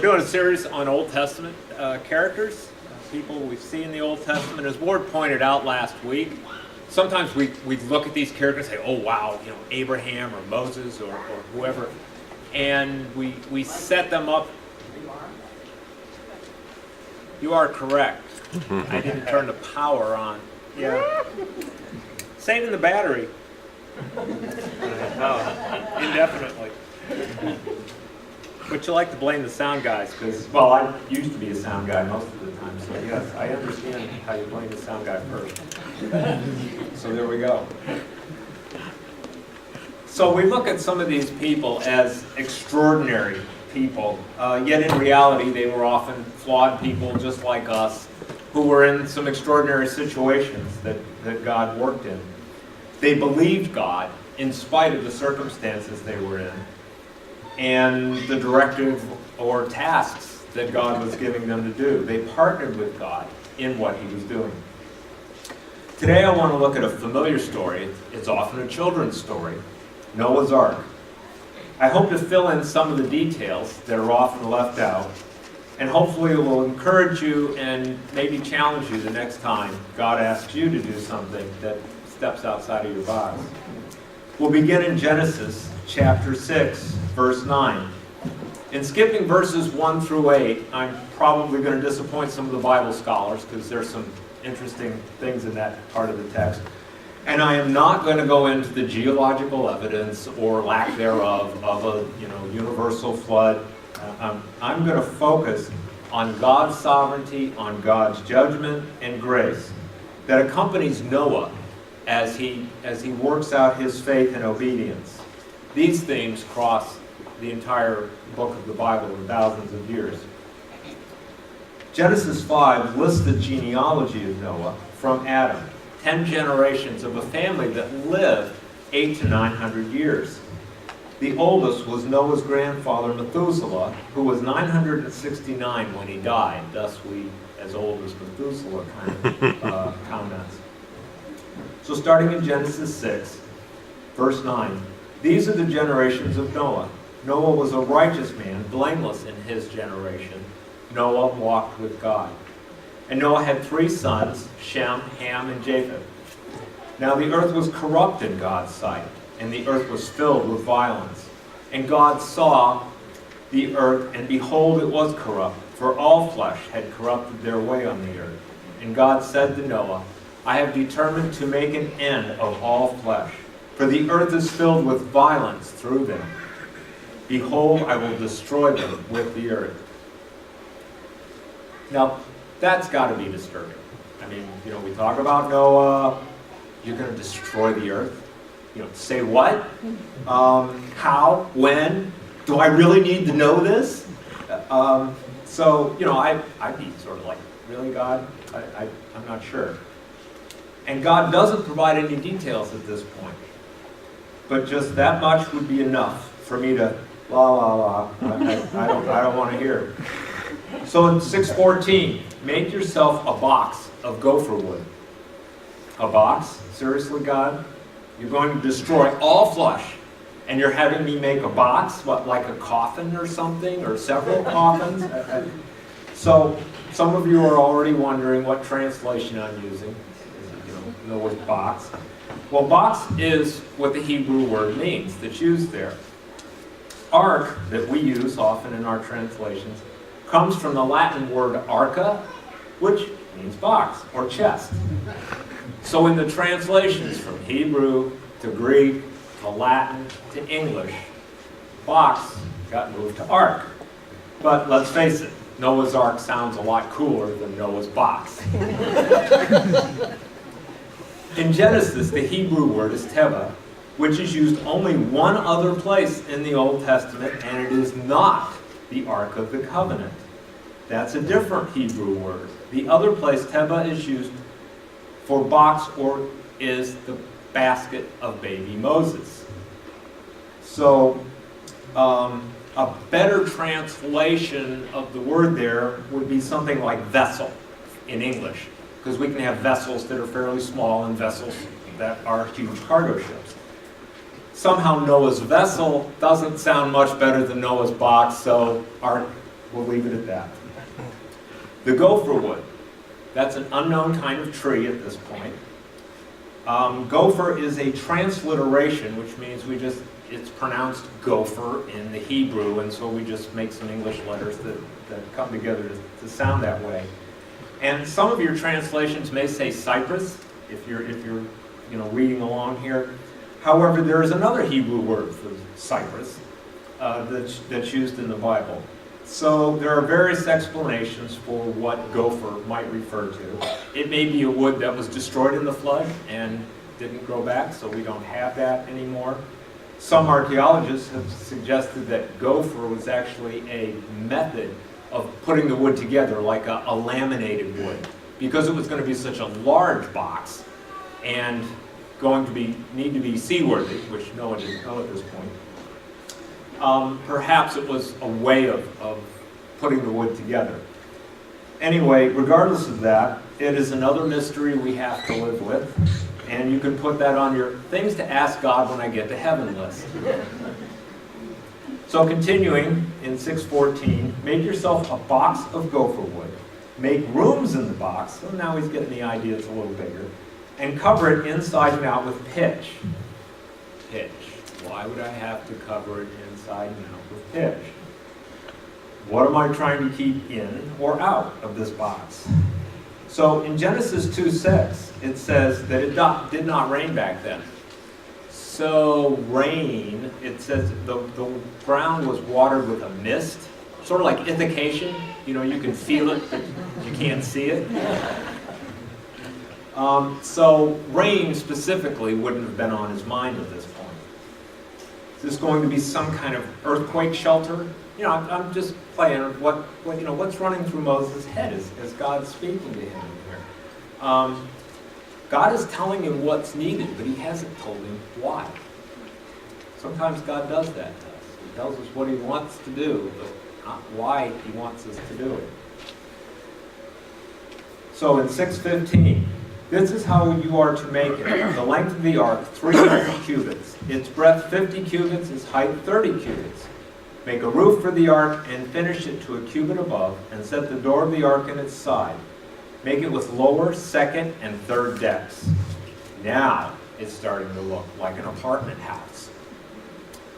doing a series on Old Testament characters, people we see in the Old Testament. As Ward pointed out last week, sometimes we look at these characters and say, oh wow, you know, Abraham or Moses or whoever, and we set them up. You are correct. I didn't turn the power on. Yeah. Saving the battery. Indefinitely. But you like to blame the sound guys because, well, I used to be a sound guy most of the time, so yes, I understand how you blame the sound guy first. So there we go. So we look at some of these people as extraordinary people, yet in reality they were often flawed people just like us who were in some extraordinary situations that God worked in. They believed God in spite of the circumstances they were in and the directive or tasks that God was giving them to do. They partnered with God in what he was doing. Today I want to look at a familiar story. It's often a children's story, Noah's Ark. I hope to fill in some of the details that are often left out, and hopefully it will encourage you and maybe challenge you the next time God asks you to do something that steps outside of your box. We'll begin in Genesis chapter 6, verse 9. In skipping verses 1 through 8, I'm probably going to disappoint some of the Bible scholars because there's some interesting things in that part of the text. And I am not going to go into the geological evidence or lack thereof of a universal flood. I'm going to focus on God's sovereignty, on God's judgment and grace that accompanies Noah as he works out his faith and obedience. These themes cross the entire book of the Bible in thousands of years. Genesis 5 lists the genealogy of Noah from Adam, 10 generations of a family that lived 800 to 900 years. The oldest was Noah's grandfather Methuselah, who was 969 when he died. Thus we, as old as Methuselah, kind of comments. So starting in Genesis 6, verse 9, these are the generations of Noah. Noah was a righteous man, blameless in his generation. Noah walked with God. And Noah had 3 sons, Shem, Ham, and Japheth. Now the earth was corrupt in God's sight, and the earth was filled with violence. And God saw the earth, and behold, it was corrupt, for all flesh had corrupted their way on the earth. And God said to Noah, I have determined to make an end of all flesh, for the earth is filled with violence through them. Behold, I will destroy them with the earth. Now, that's got to be disturbing. I mean, we talk about Noah, you're going to destroy the earth. Say what? How? When? Do I really need to know this? So, I'd be sort of like, really, God? I'm not sure. And God doesn't provide any details at this point. But just that much would be enough for me to, I don't want to hear. So in 6:14, make yourself a box of gopher wood. A box? Seriously, God? You're going to destroy all flesh, and you're having me make a box? What, like a coffin or something, or several coffins? So some of you are already wondering what translation I'm using. Noah's box. Well, box is what the Hebrew word means that's used there. Ark, that we use often in our translations, comes from the Latin word arca, which means box or chest. So in the translations from Hebrew to Greek to Latin to English, box got moved to ark. But let's face it, Noah's Ark sounds a lot cooler than Noah's box. In Genesis, the Hebrew word is teva, which is used only one other place in the Old Testament, and it is not the Ark of the Covenant. That's a different Hebrew word. The other place teva is used for box or is the basket of baby Moses. So a better translation of the word there would be something like vessel in English, because we can have vessels that are fairly small and vessels that are huge cargo ships. Somehow Noah's vessel doesn't sound much better than Noah's box, so our We'll leave it at that. The gopher wood. That's an unknown kind of tree at this point. Gopher is a transliteration, which means it's pronounced gopher in the Hebrew, and so we just make some English letters that come together to sound that way. And some of your translations may say cypress, if you're reading along here. However, there is another Hebrew word for cypress that's used in the Bible. So there are various explanations for what gopher might refer to. It may be a wood that was destroyed in the flood and didn't grow back, so we don't have that anymore. Some archaeologists have suggested that gopher was actually a method of putting the wood together, like a laminated wood, because it was going to be such a large box and going to need to be seaworthy, which no one didn't know at this point. Perhaps it was a way of putting the wood together. Anyway, regardless of that, it is another mystery we have to live with, and you can put that on your things to ask God when I get to heaven list. So continuing in 6:14, make yourself a box of gopher wood, make rooms in the box, so now he's getting the idea it's a little bigger, and cover it inside and out with pitch. Pitch. Why would I have to cover it inside and out with pitch? What am I trying to keep in or out of this box? So in Genesis 2:6, it says that it did not rain back then. So rain, it says the ground was watered with a mist, sort of like ithacation. You can feel it, but you can't see it. So rain specifically wouldn't have been on his mind at this point. Is this going to be some kind of earthquake shelter? I'm just playing what's running through Moses' head as God's speaking to him here. God is telling him what's needed, but he hasn't told him why. Sometimes God does that to us. He tells us what he wants to do, but not why he wants us to do it. So in 6:15, this is how you are to make it. The length of the ark, 300 cubits. Its breadth 50 cubits, its height 30 cubits. Make a roof for the ark and finish it to a cubit above, and set the door of the ark in its side. Make it with lower, second, and third decks. Now it's starting to look like an apartment house.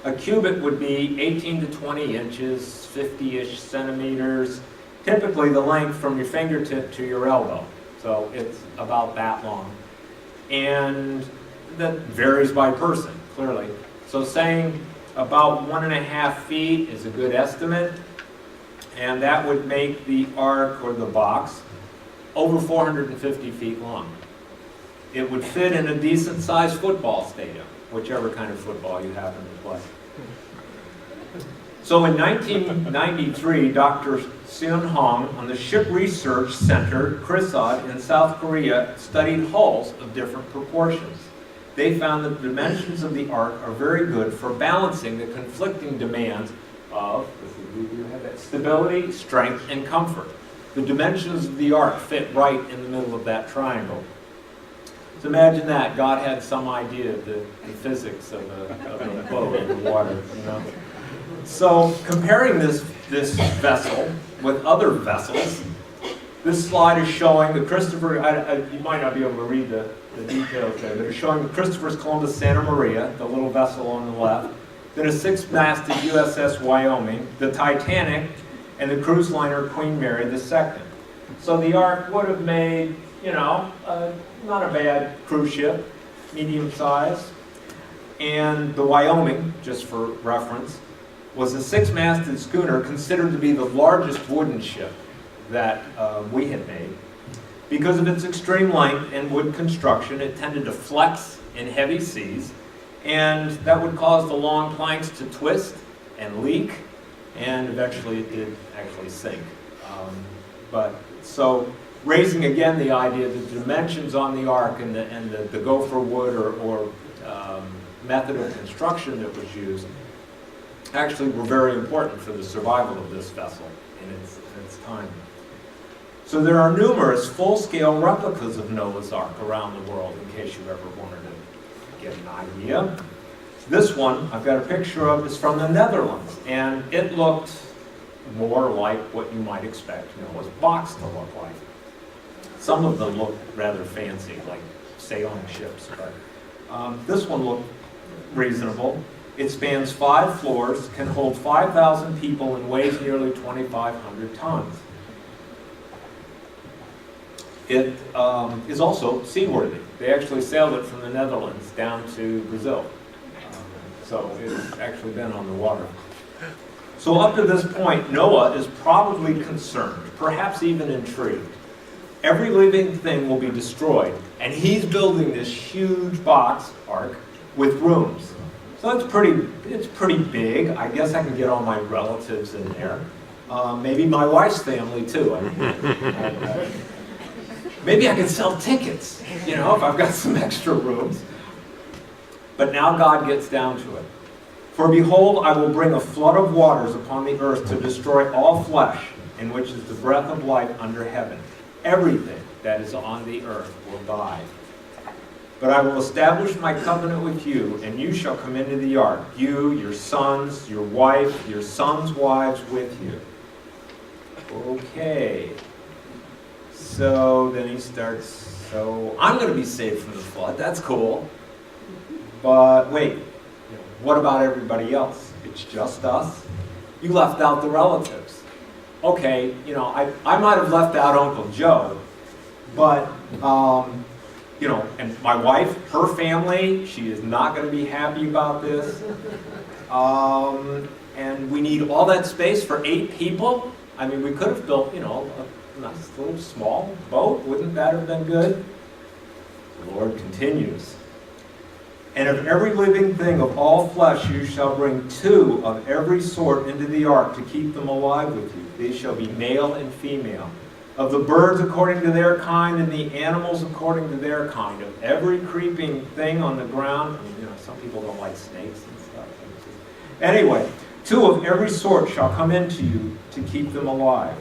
A cubit would be 18 to 20 inches, 50-ish centimeters, typically the length from your fingertip to your elbow. So it's about that long. And that varies by person, clearly. So saying about 1.5 feet is a good estimate, and that would make the ark or the box over 450 feet long. It would fit in a decent-sized football stadium, whichever kind of football you happen to play. So in 1993, Dr. Seon Hong on the Ship Research Center, Crisod in South Korea, studied hulls of different proportions. They found that the dimensions of the ark are very good for balancing the conflicting demands of stability, strength, and comfort. The dimensions of the ark fit right in the middle of that triangle. So imagine that. God had some idea of the physics of a boat in the water. So comparing this vessel with other vessels, this slide is showing the Christopher, you might not be able to read the details there, but it's showing the Christopher Columbus Santa Maria, the little vessel on the left, then a 6-masted USS Wyoming, the Titanic, and the cruise liner Queen Mary II. So the ark would have made, not a bad cruise ship, medium size. And the Wyoming, just for reference, was a 6-masted schooner considered to be the largest wooden ship that we had made. Because of its extreme length and wood construction, it tended to flex in heavy seas, and that would cause the long planks to twist and leak, and eventually it did actually sink. So raising again the idea that the dimensions on the ark and the gopher wood or method of construction that was used actually were very important for the survival of this vessel in its time. So there are numerous full-scale replicas of Noah's Ark around the world, in case you ever wanted to get an idea. This one I've got a picture of is from the Netherlands, and it looked more like what you might expect Noah's box to look like. Some of them look rather fancy, like sailing ships, but this one looked reasonable. It spans 5 floors, can hold 5,000 people, and weighs nearly 2,500 tons. It is also seaworthy. They actually sailed it from the Netherlands down to Brazil. So it's actually been on the water. So up to this point, Noah is probably concerned, perhaps even intrigued. Every living thing will be destroyed, and he's building this huge box ark with rooms. So it's pretty big. I guess I can get all my relatives in there. Maybe my wife's family too. Maybe I can sell tickets, you know, if I've got some extra rooms. But now God gets down to it. For behold, I will bring a flood of waters upon the earth to destroy all flesh, in which is the breath of life under heaven. Everything that is on the earth will die. But I will establish my covenant with you, and you shall come into the ark, you, your sons, your wife, your sons' wives with you. Okay. So then he starts, so I'm going to be saved from the flood. That's cool. But wait, what about everybody else? It's just us? You left out the relatives. Okay, you know, I might have left out Uncle Joe, but, you know, and my wife, her family, she is not going to be happy about this. And we need all that space for 8 people? I mean, we could have built, you know, a nice little small boat. Wouldn't that have been good? The Lord continues. And of every living thing of all flesh you shall bring 2 of every sort into the ark to keep them alive with you. They shall be male and female. Of the birds according to their kind, and the animals according to their kind. Of every creeping thing on the ground. I mean, you know, some people don't like snakes and stuff. Anyway, 2 of every sort shall come into you to keep them alive.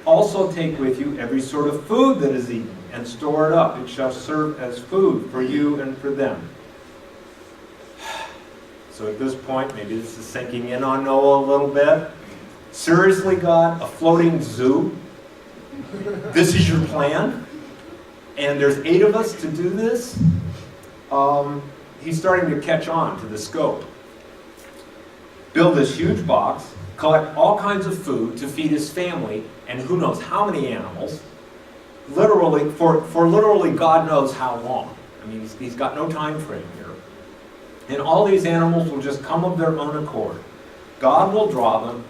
Also take with you every sort of food that is eaten, and store it up. It shall serve as food for you and for them. So at this point, maybe this is sinking in on Noah a little bit. Seriously, God, a floating zoo? This is your plan? And there's 8 of us to do this? He's starting to catch on to the scope. Build this huge box, collect all kinds of food to feed his family, and who knows how many animals. Literally, for literally God knows how long. I mean, he's got no time frame here. And all these animals will just come of their own accord. God will draw them,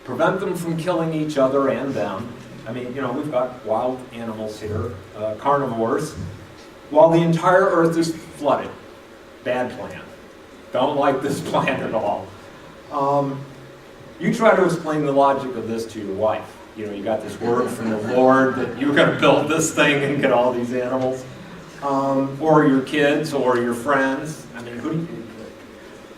prevent them from killing each other and them. I mean, you know, we've got wild animals here, carnivores, while the entire earth is flooded. Bad plan. Don't like this plan at all. You try to explain the logic of this to your wife. You know, you got this word from the Lord that you're going to build this thing and get all these animals. Or your kids, or your friends. I mean,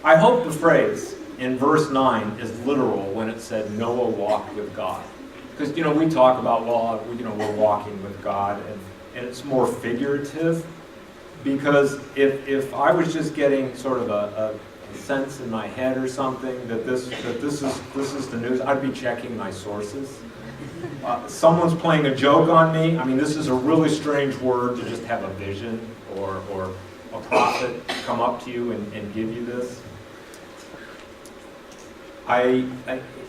I hope the phrase in verse 9 is literal when it said Noah walked with God. Because, you know, we talk about, well, you know, we're walking with God, and it's more figurative. Because if I was just getting sort of a sense in my head or something that this is the news, I'd be checking my sources. Someone's playing a joke on me. I mean, this is a really strange word to just have a vision or a prophet come up to you and give you this.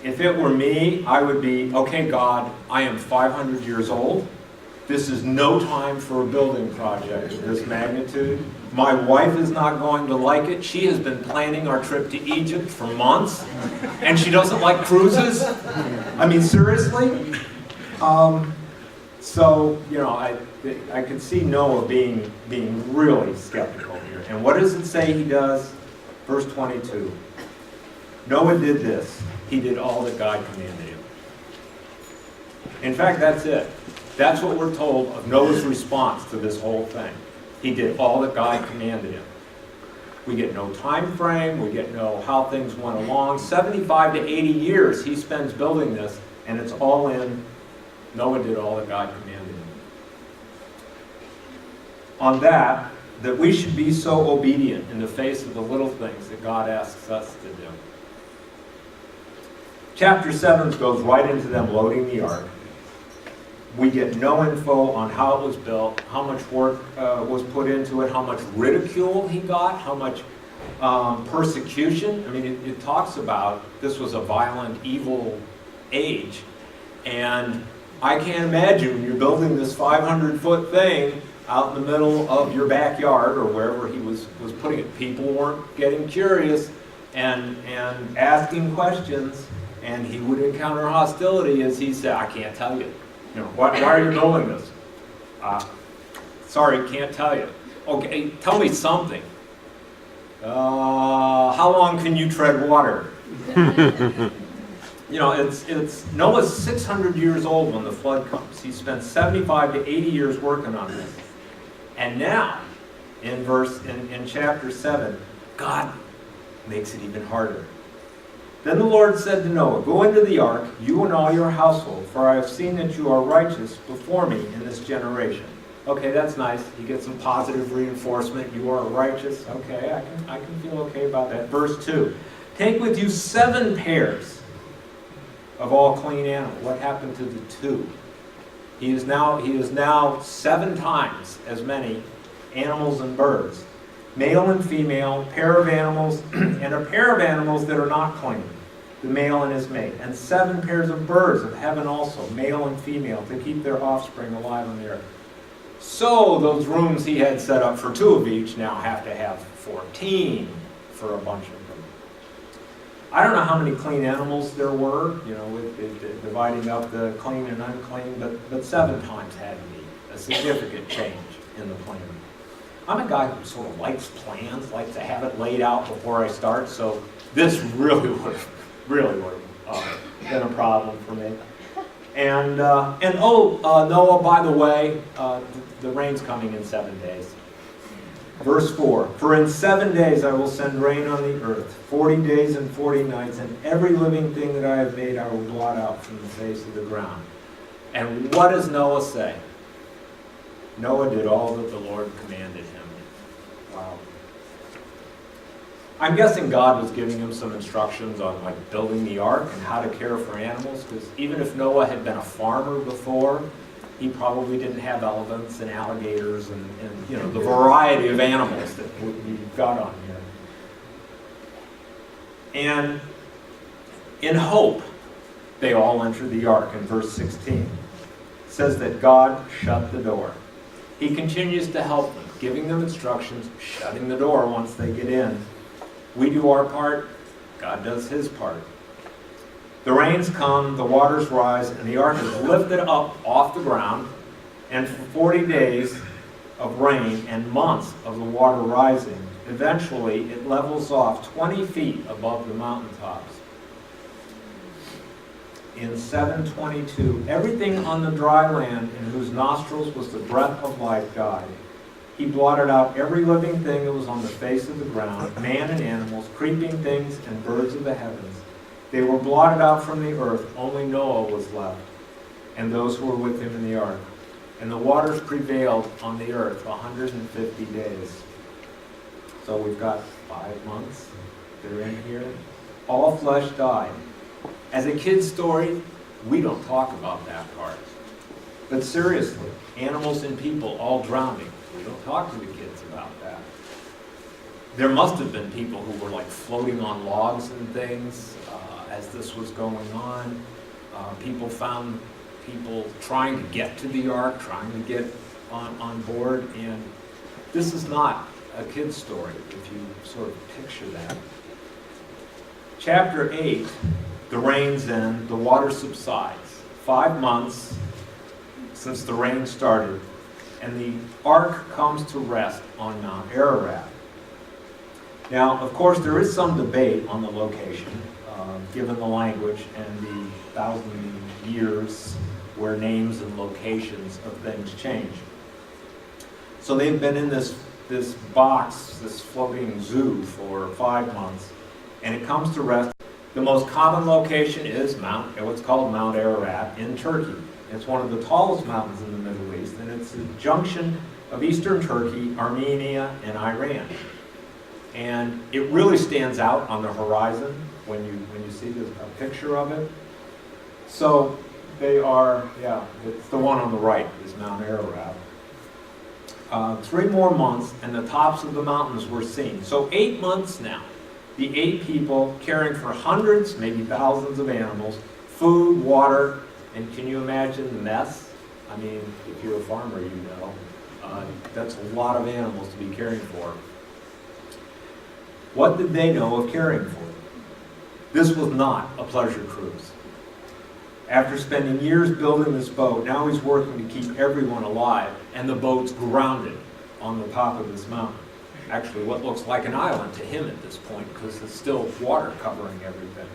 If it were me, I would be, okay, God, I am 500 years old. This is no time for a building project of this magnitude. My wife is not going to like it. She has been planning our trip to Egypt for months, and she doesn't like cruises. I mean, seriously? So, you know, I could see Noah being really skeptical here. And what does it say he does? Verse 22. Noah did this. He did all that God commanded him. In fact, that's it. That's what we're told of Noah's response to this whole thing. He did all that God commanded him. We get no time frame. We get no how things went along. 75 to 80 years he spends building this, and it's all in Noah did all that God commanded him. On that we should be so obedient in the face of the little things that God asks us to do. Chapter 7 goes right into them loading the ark. We get no info on how it was built, how much work was put into it, how much ridicule he got, how much persecution. I mean, it talks about this was a violent, evil age. And I can't imagine when you're building this 500-foot thing out in the middle of your backyard or wherever he was putting it. People weren't getting curious and asking questions, and he would encounter hostility as he said, I can't tell you. You know, why are you building this? Sorry, can't tell you. Okay, tell me something. How long can you tread water? You know, it's Noah's 600 years old when the flood comes. He spent 75 to 80 years working on this. And now, in chapter 7, God makes it even harder. Then the Lord said to Noah, go into the ark, you and all your household, for I have seen that you are righteous before me in this generation. Okay, that's nice. You get some positive reinforcement. You are righteous. Okay, I can feel okay about that. Verse 2. Take with you 7 pairs of all clean animals. What happened to the 2? He is now 7 times as many animals and birds. Male and female, pair of animals, and a pair of animals that are not clean, the male and his mate. And 7 pairs of birds of heaven also, male and female, to keep their offspring alive on the earth. So those rooms he had set up for 2 of each now have to have 14 for a bunch of them. I don't know how many clean animals there were, you know, with dividing up the clean and unclean, but 7 times had to be a significant change in the plan. I'm a guy who sort of likes plans, likes to have it laid out before I start, so this really would have been a problem for me. And Noah, by the way, the rain's coming in 7 days. Verse 4, for in 7 days I will send rain on the earth, 40 days and 40 nights, and every living thing that I have made I will blot out from the face of the ground. And what does Noah say? Noah did all that the Lord commanded him. Wow. I'm guessing God was giving him some instructions on like building the ark and how to care for animals, because even if Noah had been a farmer before, he probably didn't have elephants and alligators and you know, the variety of animals that we've got on here. And in hope, they all enter the ark in verse 16. It says that God shut the door. He continues to help them, giving them instructions, shutting the door once they get in. We do our part, God does his part. The rains come, the waters rise, and the ark is lifted up off the ground, and for 40 days of rain and months of the water rising, eventually it levels off 20 feet above the mountaintops. In 722, everything on the dry land in whose nostrils was the breath of life died. He blotted out every living thing that was on the face of the ground, man and animals, creeping things and birds of the heavens. They were blotted out from the earth, only Noah was left, and those who were with him in the ark. And the waters prevailed on the earth 150 days. So we've got 5 months. They're in here. All flesh died. As a kid's story, we don't talk about that part. But seriously, animals and people all drowning. We don't talk to the kids about that. There must have been people who were like floating on logs and things as this was going on. People found people trying to get to the ark, trying to get on board, and this is not a kid's story, if you sort of picture that. Chapter 8, the rains end, the water subsides. 5 months since the rain started, and the ark comes to rest on Mount Ararat. Now, of course, there is some debate on the location, given the language and the 1,000 years where names and locations of things change. So they've been in this box, this floating zoo for 5 months, and it comes to rest. The most common location is what's called Mount Ararat in Turkey. It's one of the tallest mountains in the Middle East, and it's the junction of eastern Turkey, Armenia, and Iran. And it really stands out on the horizon. when you see this, a picture of it. So they are, it's the one on the right is Mount Ararat. 3 more months and the tops of the mountains were seen. So 8 months now. The 8 people caring for hundreds, maybe thousands of animals, food, water, and can you imagine the mess? I mean, if you're a farmer, you know. That's a lot of animals to be caring for. What did they know of caring for? This was not a pleasure cruise. After spending years building this boat, now he's working to keep everyone alive, and the boat's grounded on the top of this mountain. Actually, what looks like an island to him at this point, because there's still water covering everything.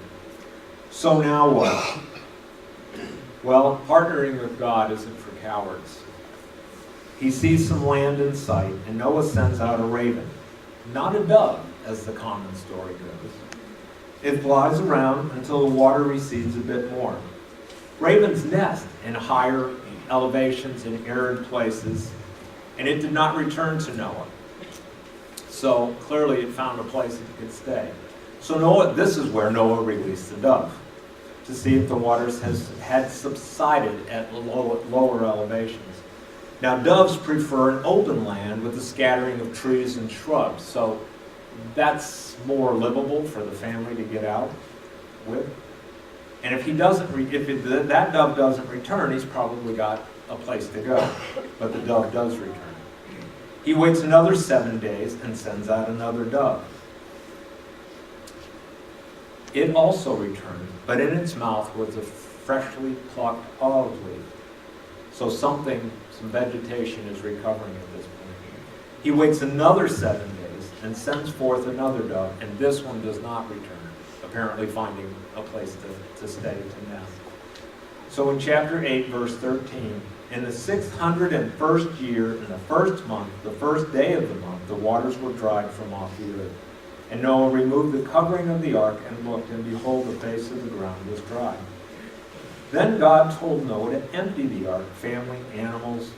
So now what? Well, partnering with God isn't for cowards. He sees some land in sight, and Noah sends out a raven, not a dove, as the common story goes. It flies around until the water recedes a bit more. Ravens nest in higher elevations in arid places, and it did not return to Noah. So clearly it found a place it could stay. So this is where Noah released the dove, to see if the waters had subsided at lower elevations. Now doves prefer an open land with a scattering of trees and shrubs, so that's more livable for the family to get out with. And if that dove doesn't return, he's probably got a place to go. But the dove does return. He waits another 7 days and sends out another dove. It also returned, but in its mouth was a freshly plucked olive leaf. So some vegetation is recovering at this point. He waits another 7 days and sends forth another dove, and this one does not return, apparently finding a place to stay, to nest. So in chapter 8, verse 13, in the 601st year, in the first month, the first day of the month, the waters were dried from off the earth. And Noah removed the covering of the ark and looked, and behold, the face of the ground was dry. Then God told Noah to empty the ark, family, animals.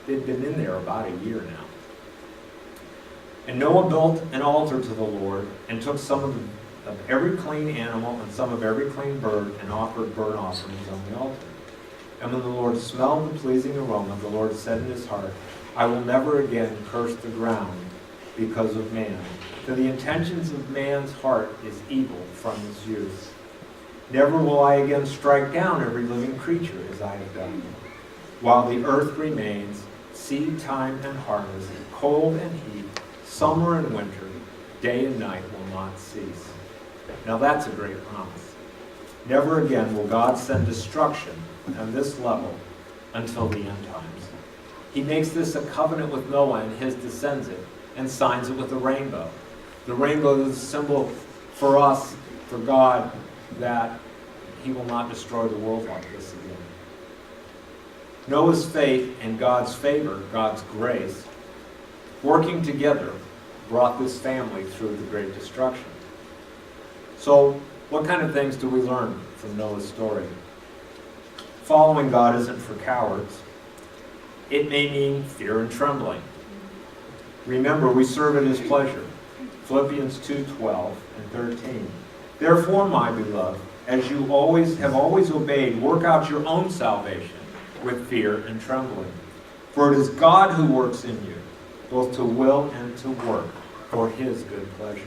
They'd been in there about a year now. And Noah built an altar to the Lord and took some of every clean animal and some of every clean bird and offered burnt offerings on the altar. And when the Lord smelled the pleasing aroma, the Lord said in his heart, I will never again curse the ground because of man. For the intentions of man's heart is evil from his youth. Never will I again strike down every living creature as I have done. While the earth remains, seed time and harvest, cold and heat, summer and winter, day and night will not cease. Now that's a great promise. Never again will God send destruction on this level until the end times. He makes this a covenant with Noah and his descendants and signs it with a rainbow. The rainbow is a symbol for us, for God, that he will not destroy the world like this again. Noah's faith and God's favor, God's grace, working together, brought this family through the great destruction. So, what kind of things do we learn from Noah's story? Following God isn't for cowards. It may mean fear and trembling. Remember, we serve at his pleasure. Philippians 2:12 and 13. Therefore, my beloved, as you have always obeyed, work out your own salvation with fear and trembling. For it is God who works in you, both to will and to work for his good pleasure.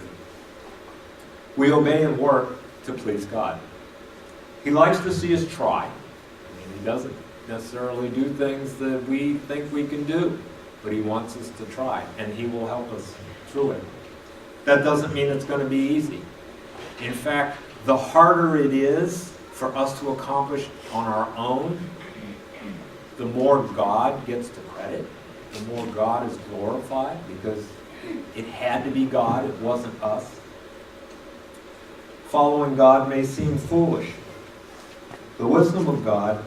We obey and work to please God. He likes to see us try. He doesn't necessarily do things that we think we can do, but he wants us to try, and he will help us through it. That doesn't mean it's going to be easy. In fact, the harder it is for us to accomplish on our own, the more God gets the credit, the more God is glorified, because it had to be God, it wasn't us. Following God may seem foolish. The wisdom of God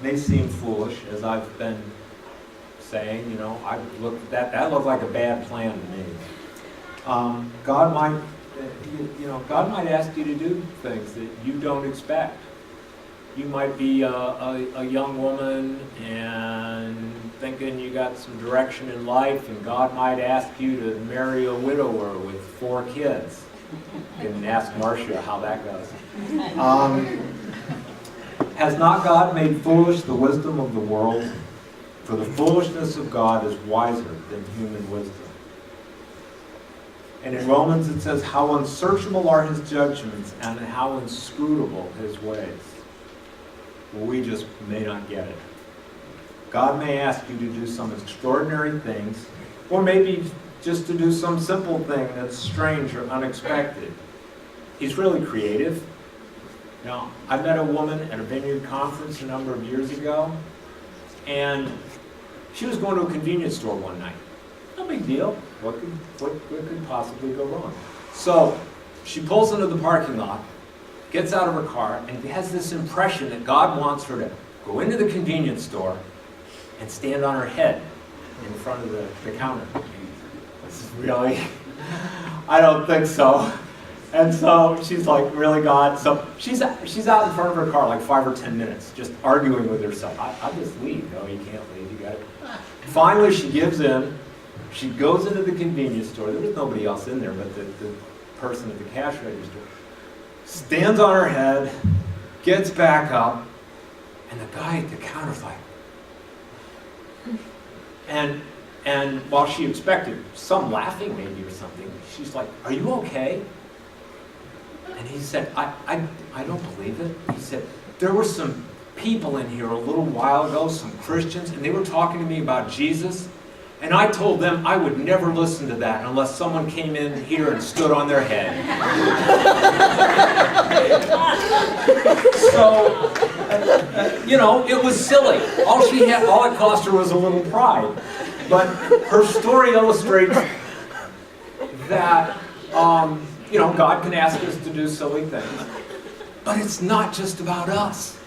may seem foolish, as I've been saying. I've looked at that looked like a bad plan to me. God might ask you to do things that you don't expect. You might be a young woman and thinking you got some direction in life, and God might ask you to marry a widower with 4 kids. You can ask Marcia how that goes. Has not God made foolish the wisdom of the world? For the foolishness of God is wiser than human wisdom. And in Romans it says, how unsearchable are his judgments and how inscrutable his ways. Well, we just may not get it. God may ask you to do some extraordinary things, or maybe just to do some simple thing that's strange or unexpected. He's really creative. Now, I met a woman at a Vineyard conference a number of years ago, and she was going to a convenience store one night. No big deal. What could possibly go wrong? So she pulls into the parking lot, gets out of her car, and has this impression that God wants her to go into the convenience store and stand on her head in front of the counter. This is really, I don't think so. And so she's like, really, God? So she's out in front of her car like 5 or 10 minutes, just arguing with herself. I'll just leave. No, you can't leave. You got it. Finally, she gives in. She goes into the convenience store. There was nobody else in there but the person at the cash register. Stands on her head, gets back up, and the guy at the counter's like, and while she expected some laughing maybe or something, she's like, are you okay? And he said, I don't believe it. He said, there were some people in here a little while ago, some Christians, and they were talking to me about Jesus, and I told them I would never listen to that unless someone came in here and stood on their head. So, it was silly. All it cost her was a little pride. But her story illustrates that, God can ask us to do silly things. But it's not just about us.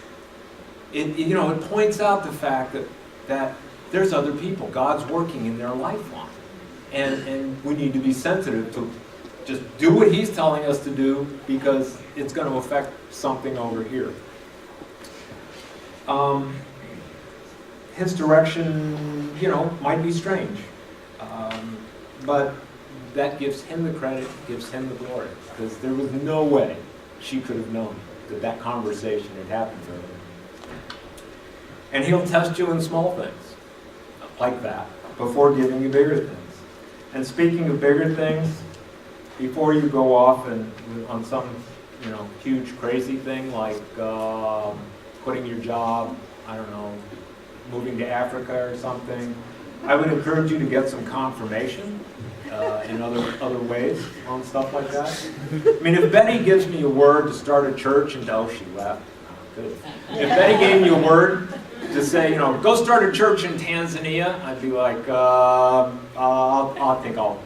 It points out the fact that there's other people. God's working in their lifeline. And we need to be sensitive to just do what he's telling us to do because it's going to affect something over here. His direction, might be strange. But that gives him the credit, gives him the glory. Because there was no way she could have known that conversation had happened to her. And he'll test you in small things, like that, before giving you bigger things. And speaking of bigger things, before you go off and on some, huge crazy thing like quitting your job, moving to Africa or something, I would encourage you to get some confirmation in other ways on stuff like that. If Betty gives me a word to start a church and she left. Good. If Betty gave me a word to say, go start a church in Tanzania, I'd be like, I think I'll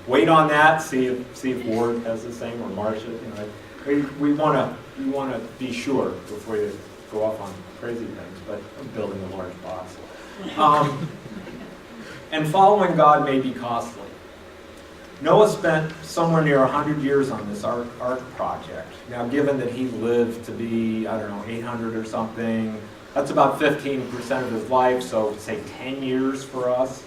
wait on that, see if Ward has the same or Marcia. We want to be sure before you go off on crazy things, but I'm building a large box. And following God may be costly. Noah spent somewhere near 100 years on this ark project. Now, given that he lived to be, 800 or something, that's about 15% of his life, so say 10 years for us.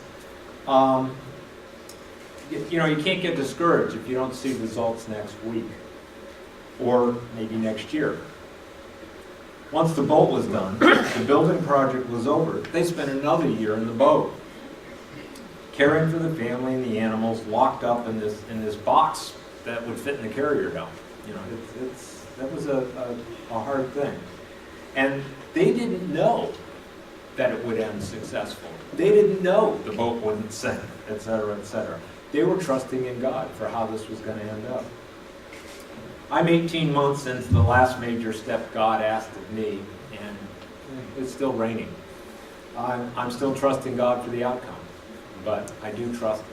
You can't get discouraged if you don't see results next week or maybe next year. Once the boat was done, the building project was over, they spent another year in the boat, caring for the family and the animals, locked up in this box that would fit in the carrier dome. That was a hard thing. And they didn't know that it would end successful. They didn't know the boat wouldn't sink, etc., etc. They were trusting in God for how this was going to end up. I'm 18 months into the last major step God asked of me, and it's still raining. I'm still trusting God for the outcome, but I do trust Him.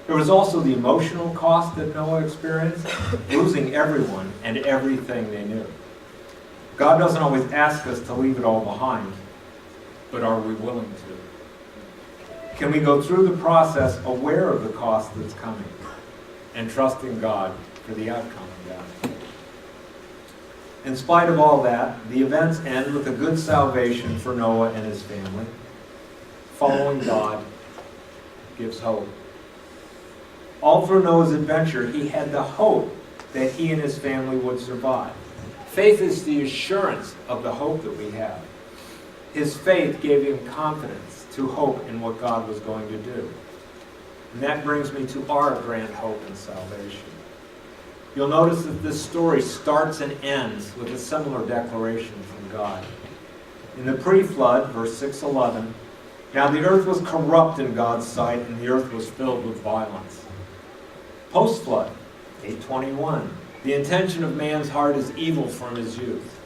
There was also the emotional cost that Noah experienced, losing everyone and everything they knew. God doesn't always ask us to leave it all behind, but are we willing to? Can we go through the process aware of the cost that's coming and trusting God for the outcome of that? In spite of all that, the events end with a good salvation for Noah and his family. Following God gives hope. All through Noah's adventure, he had the hope that he and his family would survive. Faith is the assurance of the hope that we have. His faith gave him confidence to hope in what God was going to do. And that brings me to our grand hope in salvation. You'll notice that this story starts and ends with a similar declaration from God. In the pre-flood, verse 6:11, now the earth was corrupt in God's sight, and the earth was filled with violence. Post-flood, 8:21, the intention of man's heart is evil from his youth.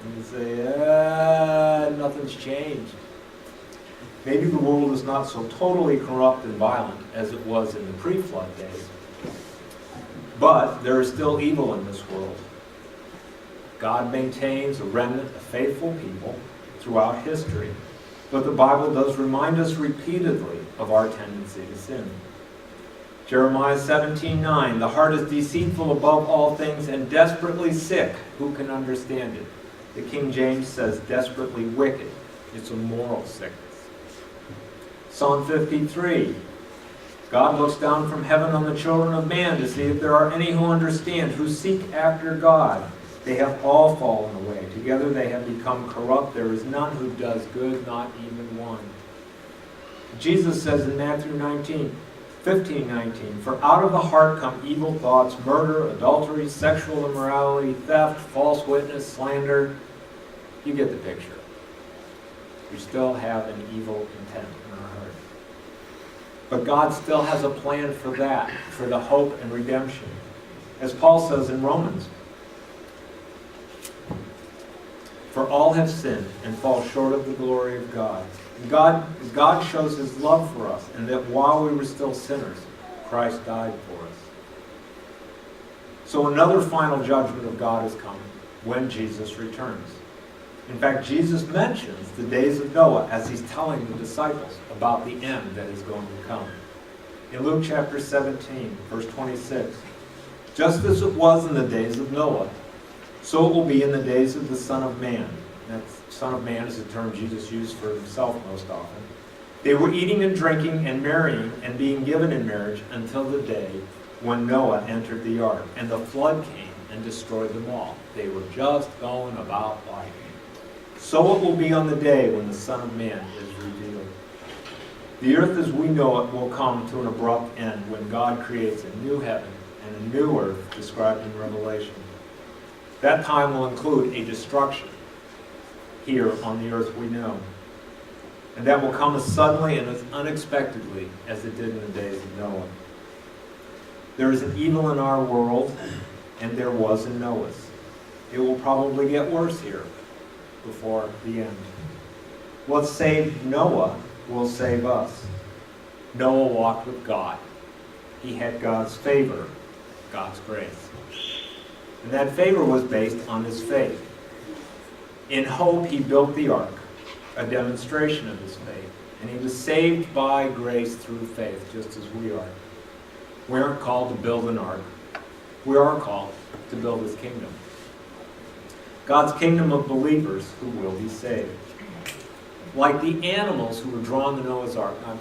And you say, nothing's changed. Maybe the world is not so totally corrupt and violent as it was in the pre-flood days. But there is still evil in this world. God maintains a remnant of faithful people throughout history. But the Bible does remind us repeatedly of our tendency to sin. Jeremiah 17:9, the heart is deceitful above all things and desperately sick. Who can understand it? The King James says desperately wicked. It's a moral sickness. Psalm 53, God looks down from heaven on the children of man to see if there are any who understand, who seek after God. They have all fallen away. Together they have become corrupt. There is none who does good, not even one. Jesus says in Matthew 15:19, for out of the heart come evil thoughts, murder, adultery, sexual immorality, theft, false witness, slander. You get the picture. We still have an evil intent in our heart. But God still has a plan for that, for the hope and redemption. As Paul says in Romans, for all have sinned and fall short of the glory of God. God shows his love for us, and that while we were still sinners, Christ died for us. So another final judgment of God is coming when Jesus returns. In fact, Jesus mentions the days of Noah as he's telling the disciples about the end that is going to come. In Luke chapter 17, verse 26, just as it was in the days of Noah, so it will be in the days of the Son of Man. That Son of Man is a term Jesus used for himself most often. They were eating and drinking and marrying and being given in marriage until the day when Noah entered the ark, and the flood came and destroyed them all. They were just going about life. So it will be on the day when the Son of Man is revealed. The earth as we know it will come to an abrupt end when God creates a new heaven and a new earth described in Revelation. That time will include a destruction here on the earth we know. And that will come as suddenly and as unexpectedly as it did in the days of Noah. There is an evil in our world, and there was in Noah's. It will probably get worse here before the end. What saved Noah will save us. Noah walked with God. He had God's favor, God's grace. And that favor was based on his faith. In hope, he built the ark, a demonstration of his faith. And he was saved by grace through faith, just as we are. We aren't called to build an ark. We are called to build his kingdom. God's kingdom of believers who will be saved. Like the animals who were drawn to Noah's ark. I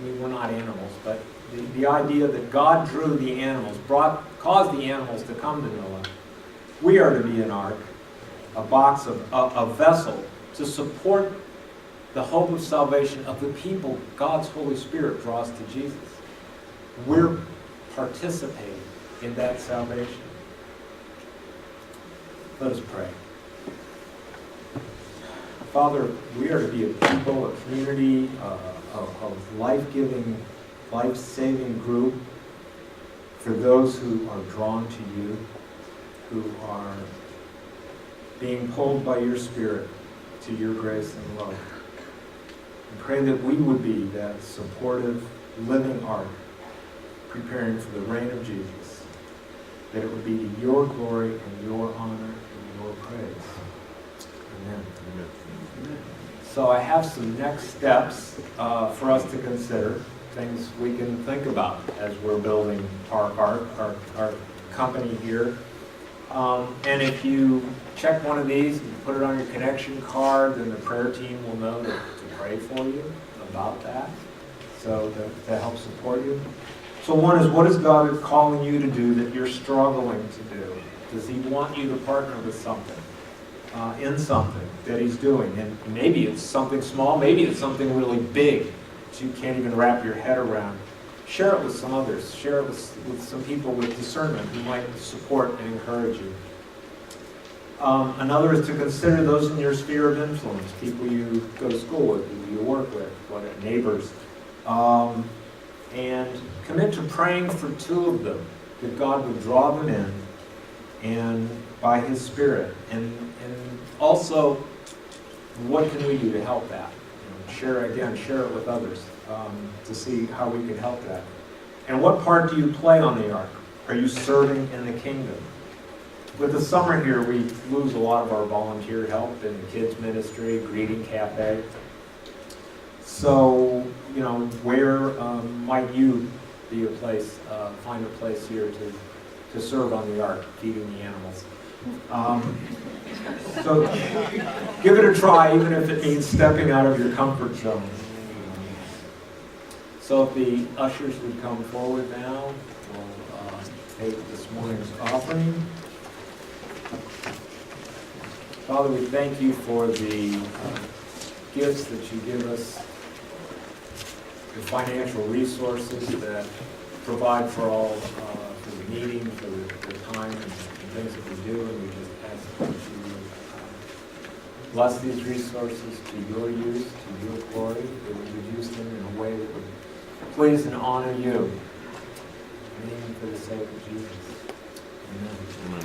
mean, we're not animals, but the idea that God drew the animals, caused the animals to come to Noah. We are to be an ark, a box, a vessel to support the hope of salvation of the people God's Holy Spirit draws to Jesus. We're participating in that salvation. Let us pray. Father, we are to be a people, a community of life-giving, life-saving group for those who are drawn to you, who are being pulled by your Spirit to your grace and love. I pray that we would be that supportive, living ark, preparing for the reign of Jesus, that it would be to your glory and your honor and your praise. Amen. Amen. So I have some next steps for us to consider, things we can think about as we're building our company here. And if you check one of these and put it on your connection card, then the prayer team will know to pray for you about that, so to help support you. So one is, what is God calling you to do that you're struggling to do? Does he want you to partner with something, in something that he's doing? And maybe it's something small, maybe it's something really big that you can't even wrap your head around. Share it with some others. Share it with some people with discernment who might support and encourage you. Another is to consider those in your sphere of influence, people you go to school with, who you work with, neighbors. And commit to praying for two of them, that God would draw them in and by his Spirit. And also, what can we do to help that? Share it with others to see how we can help that. And what part do you play on the ark? Are you serving in the kingdom? With the summer here, we lose a lot of our volunteer help in the kids ministry, greeting cafe. So, where might you be find a place here to serve on the ark, feeding the animals? So give it a try, even if it means stepping out of your comfort zone. So if the ushers would come forward now, we'll take this morning's offering. Father, we thank you for the gifts that you give us, the financial resources that provide for all, for the meeting, for the time and things that we do, and we just ask that you bless these resources to your use, to your glory, that we would use them in a way that would please and honor you. Amen, for the sake of Jesus. Amen.